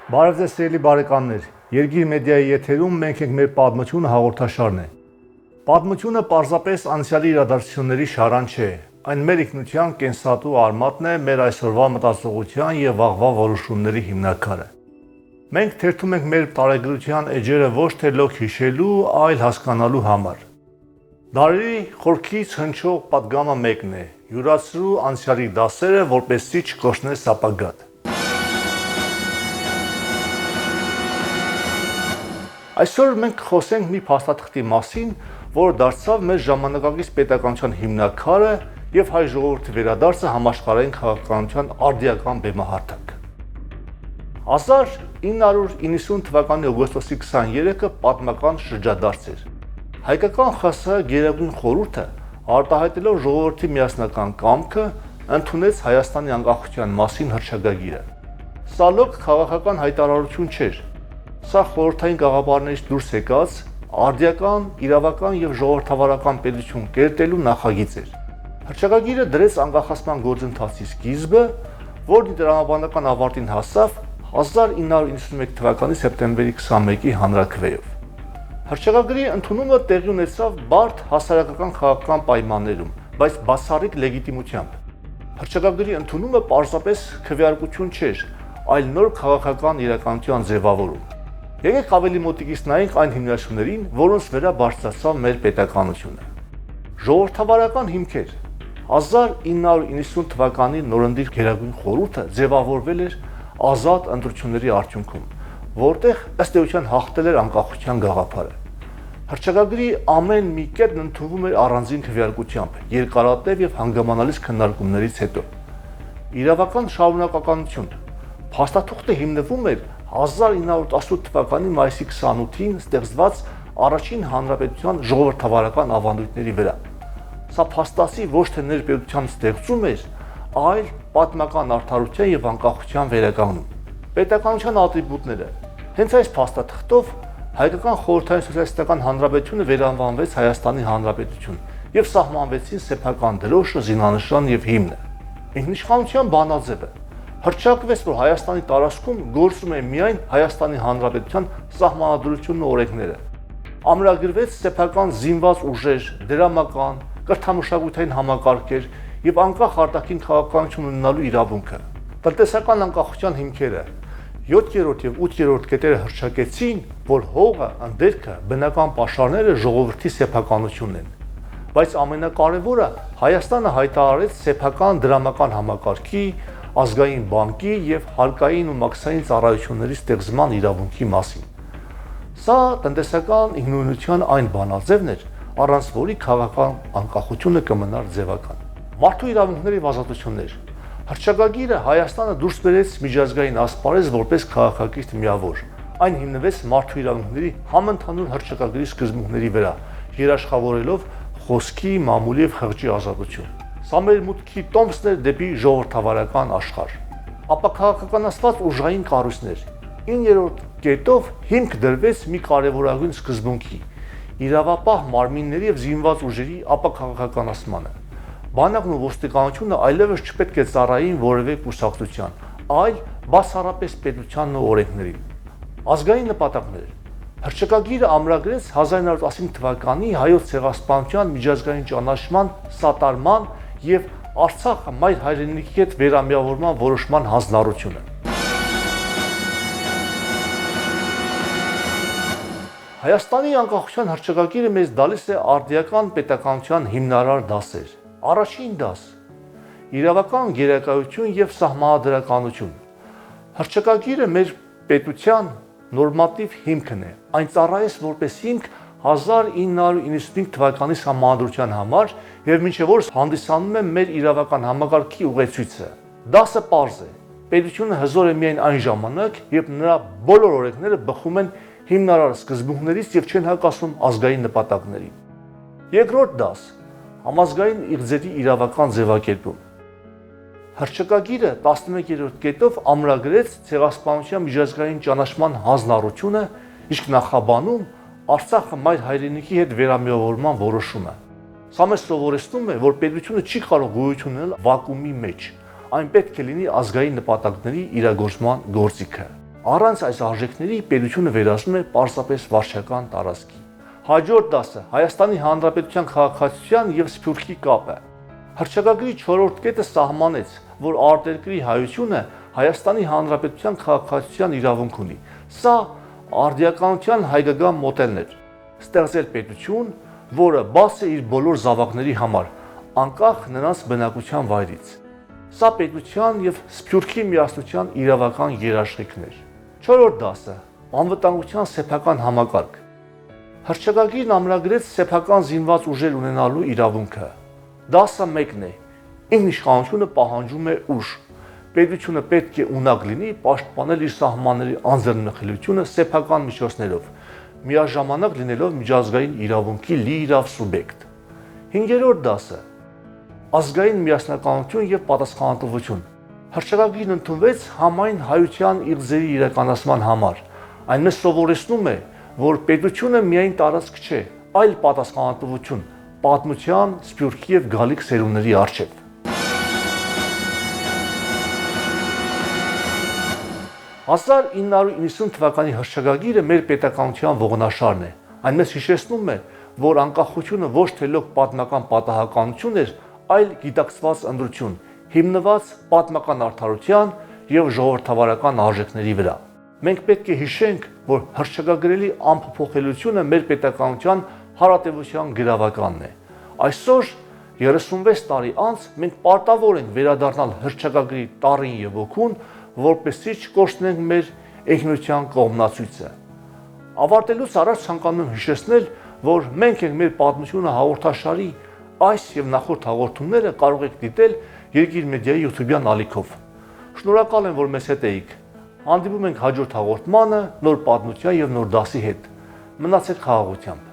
Բարև ձեզ սիրելի բարեկամներ, Երգիր մեդիայի եթերում մենք ենք մեր պատմությունը հաղորդաշարն է։ Պատմությունը պարզապես անցյալի իրադարձությունների շարան չէ, այն մեր ինքնության կենսատու արմատն է, մեր այսօրվա մտածողության եւ վաղվա որոշումների հիմնաքարը։ Մենք թերթում ենք մեր տարեգրության էջերը ոչ թե լոկ հիշելու, այլ հասկանալու համար։ Դարերի խորքից հնչող պատգամը մեկն է՝ յուրացրու անցյալի դասերը, որպեսզի չկորցնես ապագատ։ Այսօր մենք խոսենք մի փաստաթղթի մասին, որը դարձավ մեր ժամանակակից պետականության հիմնաքարը եւ հայ ժողովրդի վերադարձը համաշխարհային քաղաքականության արդիական բեմահարթակ։ 1990 թվականի օգոստոսի 23-ը պատմական շրջադարձ էր։ Հայկական ԽՍՀ Գերագույն խորհուրդը, արտահայտելով ժողովրդի միասնական կամքը, ընդունեց Հայաստանի անկախության մասին հռչակագիրը։ Սա լոկ քաղաքական հայտարարություն չէր։ Սա խորհրդային գաղափարներից դուրս եկած արդիական, իրավական եւ ժողովրդավարական պետություն կերտելու նախագիծ էր։ Հռչակագիրը դրեց անկախացման գործընթացի սկիզբը, որն տրամաբանական ավարտին հասավ 1991 թվականի սեպտեմբերի 21-ի հանրաքվեով։ Հռչակագրի ընդունումը տեղի ունեցավ բարդ հասարակական քաղաքական պայմաններում, բայց բացառիկ լեգիտիմությամբ։ Հռչակագրի ընդունումը պարզապես քվեարկություն չէր, այլ նոր քաղաքական իրականության ձևավորում։ Եկեք ավելի մոտիկից նայենք այն հիմնասյուներին, որոնց վրա բարձրացավ մեր պետականությունը։ Ժողովրդավարական հիմքեր։ 1990 թվականի նորընտիր Գերագույն խորհուրդը ձևավորվել էր ազատ ընտրությունների արդյունքում, որտեղ ըստ էության հաղթել էր անկախության գաղափարը։ Հռչակագրի ամեն մի կետն ընդունվում էր առանձին քվեարկությամբ, երկարատև եւ հանգամանալից քննարկումներից հետո։ Իրավական շարունակականություն։ Փաստաթուղթը հիմնվում էր 1918 թվականի մայիսի 28-ին ստեղծված առաջին հանրապետության ժողովրդավարական ավանդույթների վրա։ Սա փաստացի ոչ թե ներպետության ստեղծում էր, այլ պատմական արդարության եւ անկախության վերականգնում։ Պետականության ատրիբուտները։ Հենց այս փաստաթղթով Հայկական խորհրդային սոցիալիստական հանրապետությունը վերանվանվեց Հայաստանի Հանրապետություն եւ սահմանվեցին սեփական դրոշը, զինանշան եւ հիմնը։ Ինքնիշխանության բանաձևը հռչակվեց, որ Հայաստանի տարածքում գործում է միայն Հայաստանի Հանրապետության սահմանադրությունն ու օրենքները։ Ամրագրվեց սեփական զինված ուժեր, դրամական, կրթամշակութային համակարգեր եւ անկախ արտաքին քաղաքականություն ունենալու իրավունքը։ Տնտեսական անկախության հիմքերը 7-րդ եւ 8-րդ կետերը հռչակեցին, որ հողը, ընդերքը, բնական պաշարները ժողովրդի սեփականությունն են։ Բայց ամենակարևորը Հայաստանը հայտարարեց սեփական դրամական համակարգի, ազգային բանկի եւ հարկային ու մաքսային ծառայությունների ստեղծման իրավունքի մասին։ Սա տնտեսական ինքնուրույնության այն բանաձևն էր, առանց որի քաղաքական անկախությունը կմնար ձևական։ Մարդու իրավունքների ազատություններ։ Հռչակագիրը Հայաստանը դուրս բերեց միջազգային ասպարեզ որպես քաղաքակիրթ միավոր։ Այն հիմնվեց մարդու իրավունքների համընդհանուր հռչակագրի սկզբունքների վրա, երաշխավորելով խոսքի, մամուլի եւ խղճի ազատություն։ Սա մեր մուտքի տոմսն էր դեպի ժողովրդավարական աշխարհ։ Ապաքաղաքականացված ուժային կառույցներ։ 9-րդ կետով հիմք դրվեց մի կարևորագույն սկզբունքի՝ իրավապահ մարմինների եւ զինված ուժերի ապաքաղաքականացմանը։ Բանակն ու ոստիկանությունը այլևս չպետք է ծառայեին որևէ կուսակցության, այլ բացառապես պետությանն ու օրենքներին։ Ազգային նպատակներ։ Հռչակագիրը ամրագրեց 1915 թվականի հայոց ցեղասպանության միջազգային ճանաչման, սատարման եւ Արցախը մայր հայրենիքի հետ վերամիավորման որոշման հանձնառությունը։ Հայաստանի անկախության հռչակագիրը մեզ տալիս է արդիական պետականության հիմնարար դասեր։ Առաջին դաս՝ իրավական գերակայություն եւ սահմանադրականություն։ Հռչակագիրը մեր պետության նորմատիվ հիմքն է։ Այն ծառայեց որպես հիմք 1995 թվականի սահմանադրության համար եւ մինչեւ օրս հանդիսանում է մեր իրավական համակարգի ուղեցույցը։ Դասը պարզ է։ Պետությունը հզոր է միայն այն ժամանակ, երբ նրա բոլոր օրենքները բխում են հիմնարար սկզբունքներից եւ չեն հակասում ազգային նպատակներին։ Երկրորդ դաս՝ համազգային իղձերի իրավական ձևակերպում։ Հռչակագիրը 11-րդ կետով ամրագրեց ցեղասպանության միջազգային ճանաչման հանձնառությունը, իսկ նախաբանում Արցախը մայր հայրենիքի հետ վերամիավորման որոշումը։ Սա մեզ սովորեցնում է, որ պետությունը չի կարող գոյություն ունել վակուումի մեջ, այն պետք է լինի ազգային նպատակների իրագործման գործիքը։ Առանց այս արժեքների պետությունը վերածվում է պարզապես վարչական տարածքի։ Հաջորդ դասը Հայաստանի Հանրապետության քաղաքացիության եւ Սփյուռքի կապը։ Հռչակագրի 4-րդ կետը սահմանեց, որ արտերկրի հայությունը Հայաստանի Հանրապետության քաղաքացիության իրավունք ունի։ Սա արդիականության հայկական մոդելն էր՝ ստեղծել պետություն, որը բաց է իր բոլոր զավակների համար, անկախ նրանց բնակության վայրից։ Սա պետության եւ Սփյուռքի միասնության իրավական երաշխիքն էր։ 4-րդ դասը անվտանգության սեփական համակարգ։ Հռչակագիրն ամրագրեց սեփական զինված ուժեր ունենալու իրավունքը։ Դասը մեկն է. ինքնիշխանությունը պահանջում է ուժ։ Պետությունը պետք է ունակ լինի պաշտպանել իր սահմանների անձեռնմխելիությունը սեփական միջոցներով, միաժամանակ լինելով միջազգային իրավունքի լիիրավ սուբյեկտ։ 5-րդ դասը ազգային միասնականություն եւ պատասխանատվություն։ Հռչակագիրն ընդունվեց համայն հայության իղձերի իրականացման համար։ Այն մեզ սովորեցնում է, որ պետությունը միայն տարածք չէ, այլ պատասխանատվություն պատմության, Սփյուռքի եւ գալիք սերունդների առջեւ։ 1990 թվականի հռչակագիրը մեր պետականության ողնաշարն է։ Այն մեզ հիշեցնում է, որ անկախությունը ոչ թե լոկ պատմական պատահականություն էր, այլ գիտակցված ընտրություն, հիմնված պատմական արդարության եւ ժողովրդավարական արժեքների վրա։ Մենք պետք է հիշենք, որ հռչակագրերի անփոփոխելիությունը մեր պետականության հարատեվության գրավականն է։ Այսօր 36 տարի անց մենք պարտավոր ենք վերադառնալ հռչակագրի տառին եւ ոգուն, որպեսզի չկորցնենք մեր ինքնության կողմնացույցը։ Ավարտելուց առաջ ցանկանում եմ հիշեցնել, որ մենք ենք մեր պատմությունը հաղորդաշարի այս եւ նախորդ հաղորդումները կարող եք դիտել Երկիր մեդիայի YouTube-յան ալիքով։ Շնորհակալ եմ, որ մեզ հետ էիք։ Հանդիպում ենք հաջորդ հաղորդմանը նոր պատմության եւ նոր դասի հետ։ Մնացեք խաղաղությամբ։